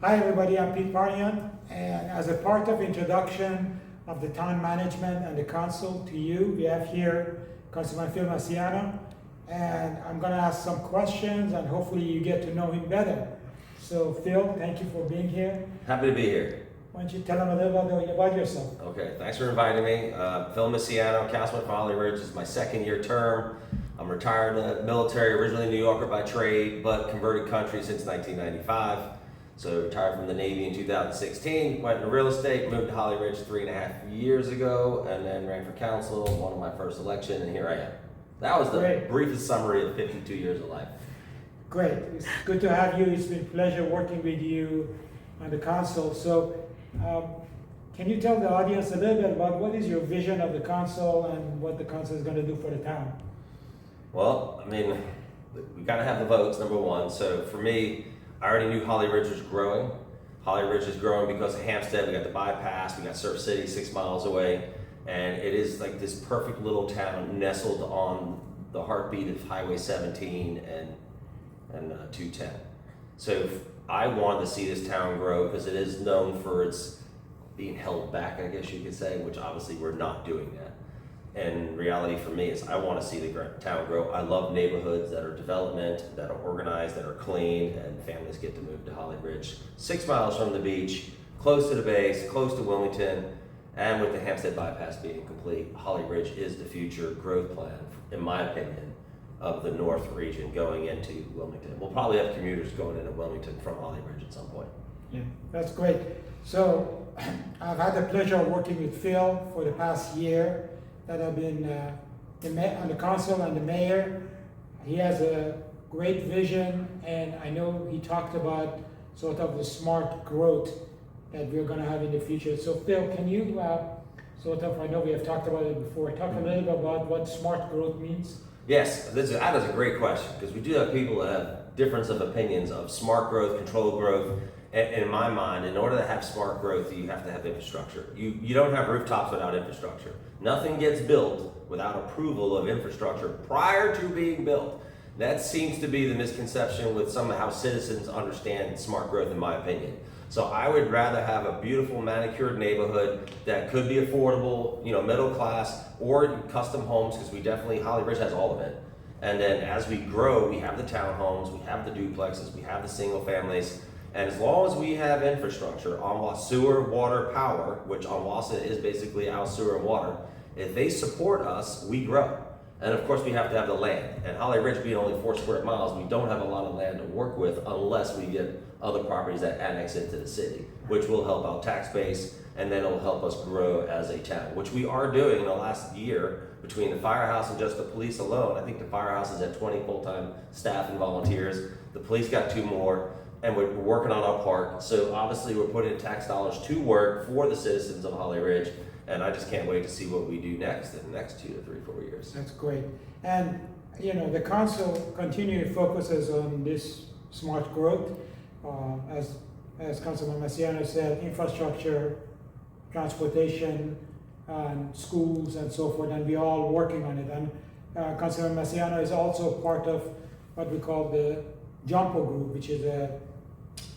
Hi everybody, I'm Pete Parnian, and as a part of introduction of the town management and the council to you, we have here Councilman Phil Misciagno, and I'm going to ask some questions and hopefully you get to know him better. So Phil, thank you for being here. Happy to be here. Why don't you tell him a little bit about yourself? Okay, thanks for inviting me. Phil Misciagno, Councilman for Holly Ridge. This is my second year term. I'm retired military, originally New Yorker by trade, but converted country since 1995. So retired from the Navy in 2016, went into real estate, moved to Holly Ridge 3.5 years ago, and then ran for council, won my first election, and here I am. That was the briefest summary of 52 years of life. Great, it's good to have you. It's been a pleasure working with you on the council. So can you tell the audience a little bit about what is your vision of the council and what the council is going to do for the town? Well, I mean, we got to have the votes, number one. So for me, I already knew Holly Ridge was growing. Holly Ridge is growing because of Hampstead. We got the bypass, we got Surf City 6 miles away, and it is like this perfect little town nestled on the heartbeat of Highway 17 and 210. So I wanted to see this town grow because it is known for its being held back, I guess you could say, which obviously we're not doing that. And reality for me is I want to see the town grow. I love neighborhoods that are development, that are organized, that are clean, and families get to move to Holly Ridge. 6 miles from the beach, close to the base, close to Wilmington, and with the Hampstead bypass being complete, Holly Ridge is the future growth plan, in my opinion, of the North region going into Wilmington. We'll probably have commuters going into Wilmington from Holly Ridge at some point. Yeah, that's great. So I've had the pleasure of working with Phil for the past year that I've been on the council and the mayor. He has a great vision, and I know he talked about sort of the smart growth that we're going to have in the future. So Phil, can you sort of, I know we have talked about it before, talk a little bit about what smart growth means? Yes, that is a great question, because we do have people that have difference of opinions of smart growth, controlled growth. And in my mind, in order to have smart growth, you have to have infrastructure. You don't have rooftops without infrastructure. Nothing gets built without approval of infrastructure prior to being built. That seems to be the misconception with some of how citizens understand smart growth, in my opinion. So I would rather have a beautiful manicured neighborhood that could be affordable, middle class, or custom homes, because we definitely, Holly Ridge has all of it. And then as we grow, we have the townhomes, we have the duplexes, we have the single families. And as long as we have infrastructure on sewer, water, power, which on Wausau is basically our sewer and water, if they support us, we grow. And of course we have to have the land. And Holly Ridge being only 4 square miles, we don't have a lot of land to work with unless we get other properties that annex into the city, which will help our tax base, and then it will help us grow as a town, which we are doing in the last year between the firehouse and just the police alone. I think the firehouse is at 20 full-time staff and volunteers. The police got 2 more. And we're working on our park. So obviously we're putting tax dollars to work for the citizens of Holly Ridge. And I just can't wait to see what we do next in the next 2 to 3, 4 years. That's great. And the council continually focuses on this smart growth. As Councilman Misciagno said, infrastructure, transportation, and schools and so forth, and we're all working on it. And Councilman Misciagno is also part of what we call the JUMPO group, which is a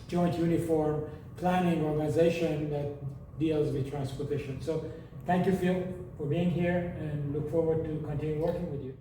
joint uniform planning organization that deals with transportation. So thank you, Phil, for being here, and look forward to continue working with you.